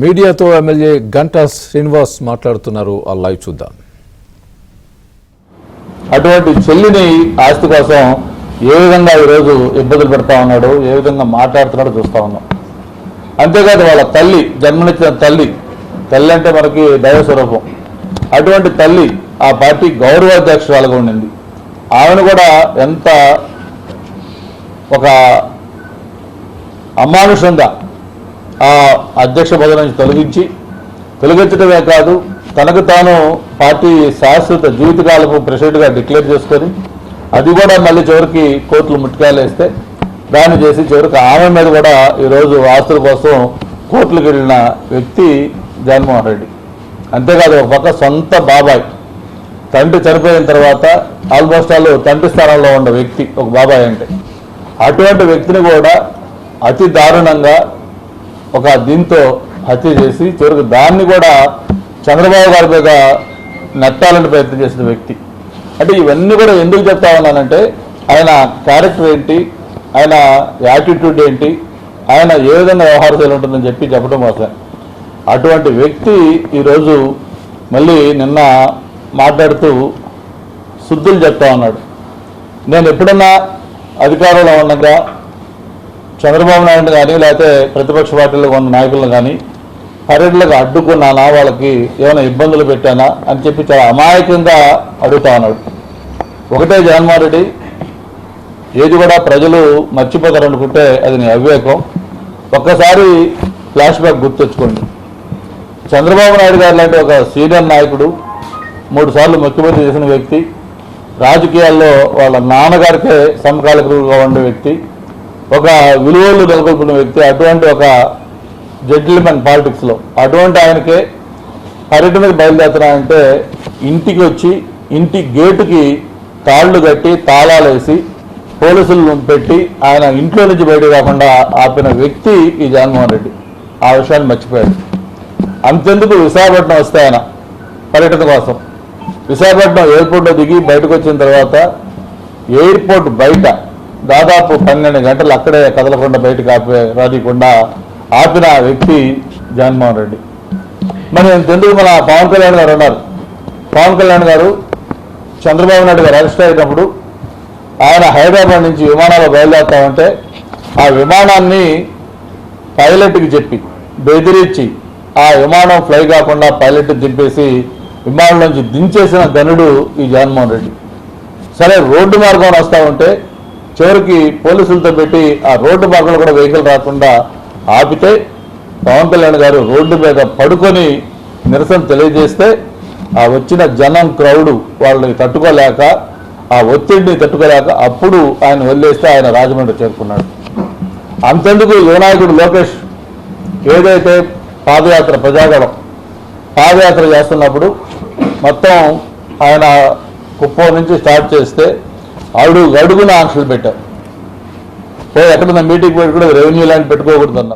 మీడియాతో ఎమ్మెల్యే గంటా శ్రీనివాస్ మాట్లాడుతున్నారు. ఆ లైవ్ చూద్దాం. అటువంటి చెల్లిని ఆస్తి కోసం ఏ విధంగా ఈరోజు ఇబ్బందులు పెడతా ఉన్నాడు, ఏ విధంగా మాట్లాడుతున్నాడో చూస్తూ ఉన్నాం. అంతేకాదు వాళ్ళ తల్లి, జన్మనిచ్చిన తల్లి అంటే మనకి దైవ స్వరూపం. అటువంటి తల్లి ఆ పార్టీ గౌరవాధ్యక్షురాలుగా ఉండింది. ఆమెను కూడా ఎంత ఒక అమానుషంగా ఆ అధ్యక్ష పదవి నుంచి తొలగించడమే కాదు, తనకు తాను పార్టీ శాశ్వత జీవితకాలపు ప్రెసిడెంట్గా డిక్లేర్ చేసుకొని అది కూడా మళ్ళీ చివరికి కోర్టులు ముట్టుకాయలు వేస్తే దాన్ని చేసి చివరికి ఆమె మీద కూడా ఈరోజు ఆస్తుల కోసం కోర్టులకు వెళ్ళిన వ్యక్తి జగన్మోహన్ రెడ్డి. అంతేకాదు ఒక పక్క సొంత బాబాయ్ తండ్రి చనిపోయిన తర్వాత ఆల్మోస్ట్ వాళ్ళు తండ్రి స్థానంలో ఉన్న వ్యక్తి ఒక బాబాయ్ అంటే, అటువంటి వ్యక్తిని కూడా అతి దారుణంగా ఒక దీంతో హత్య చేసి చివరికి దాన్ని కూడా చంద్రబాబు గారి మీద నెట్టాలని ప్రయత్నం చేసిన వ్యక్తి. అంటే ఇవన్నీ కూడా ఎందుకు చెప్తా ఉన్నానంటే ఆయన క్యారెక్టర్ ఏంటి, ఆయన యాటిట్యూడ్ ఏంటి, ఆయన ఏ విధంగా వ్యవహార శైలి ఉంటుందని చెప్పడం కోసం అటువంటి వ్యక్తి ఈరోజు మళ్ళీ నిన్న మాట్లాడుతూ శుద్ధులు చెప్తా ఉన్నాడు. నేను ఎప్పుడన్నా అధికారంలో ఉండగా చంద్రబాబు నాయుడు కానీ లేకపోతే ప్రతిపక్ష పార్టీలో ఉన్న నాయకులను కానీ పర్యటనలకు అడ్డుకున్నానా, వాళ్ళకి ఏమైనా ఇబ్బందులు పెట్టానా అని చెప్పి చాలా అమాయకంగా అడుగుతా ఉన్నాడు. ఒకటే జగన్మోహన్ రెడ్డి, ఏది కూడా ప్రజలు మర్చిపోతారు అనుకుంటే అది నీ అవివేకం. ఒక్కసారి ఫ్లాష్ బ్యాక్ గుర్తొచ్చుకోండి. చంద్రబాబు నాయుడు గారు లాంటి ఒక సీనియర్ నాయకుడు, 3 సార్లు ముఖ్యమంత్రి చేసిన వ్యక్తి, రాజకీయాల్లో వాళ్ళ నాన్నగారికే సమకాలికులుగా ఉండే వ్యక్తి, ఒక విలువలు నెలకొల్పున్న వ్యక్తి, అటువంటి ఒక జెంటిల్మెన్ పాలిటిక్స్లో అటువంటి ఆయనకే పర్యటనకు బయలుదేరుతున్నాయంటే ఇంటికి వచ్చి ఇంటి గేటుకి తాళ్లు కట్టి తాళాలు వేసి పోలీసులు పెట్టి ఆయన ఇంట్లో నుంచి బయటకు రాకుండా ఆపిన వ్యక్తి ఈ జగన్మోహన్ రెడ్డి. ఆ విషయాన్ని మర్చిపోయాడు. అంతెందుకు విశాఖపట్నం వస్తే ఆయన పర్యటన కోసం విశాఖపట్నం ఎయిర్పోర్ట్లో దిగి బయటకు వచ్చిన తర్వాత ఎయిర్పోర్ట్ బయట దాదాపు 12 గంటలు అక్కడే కదలకుండా బయటకు రానికుండా ఆపిన వ్యక్తి జగన్మోహన్ రెడ్డి. మరి ఎందుకు మన పవన్ కళ్యాణ్ గారు ఉన్నారు. పవన్ కళ్యాణ్ గారు చంద్రబాబు నాయుడు గారు అరెస్ట్ అయినప్పుడు ఆయన హైదరాబాద్ నుంచి విమానాలు బయలుదేరుతామంటే ఆ విమానాన్ని పైలట్కి చెప్పి బెదిరించి ఆ విమానం ఫ్లై కాకుండా పైలట్ దింపేసి విమానం నుంచి దించేసిన ధనుడు ఈ జగన్మోహన్ రెడ్డి. సరే, రోడ్డు మార్గం వస్తూ ఉంటే చివరికి పోలీసులతో పెట్టి ఆ రోడ్డు మార్గంలో కూడా వెహికల్ రాకుండా ఆపితే పవన్ కళ్యాణ్ గారు రోడ్డు మీద పడుకొని నిరసన తెలియజేస్తే ఆ వచ్చిన జనం క్రౌడు వాళ్ళని తట్టుకోలేక, ఆ ఒత్తిడిని తట్టుకోలేక అప్పుడు ఆయన వదిలేస్తే ఆయన రాజమండ్రి చేరుకున్నాడు. అంతెందుకు యువనాయకుడు లోకేష్ ఏదైతే పాదయాత్ర ప్రజాగణం పాదయాత్ర చేస్తున్నప్పుడు మొత్తం ఆయన కుప్పం నుంచి స్టార్ట్ చేస్తే అడుగున ఆంక్షలు పెట్టారు. ఎక్కడన్నా మీటింగ్ పెట్టి కూడా రెవెన్యూ ల్యాండ్ పెట్టుకోకూడదు.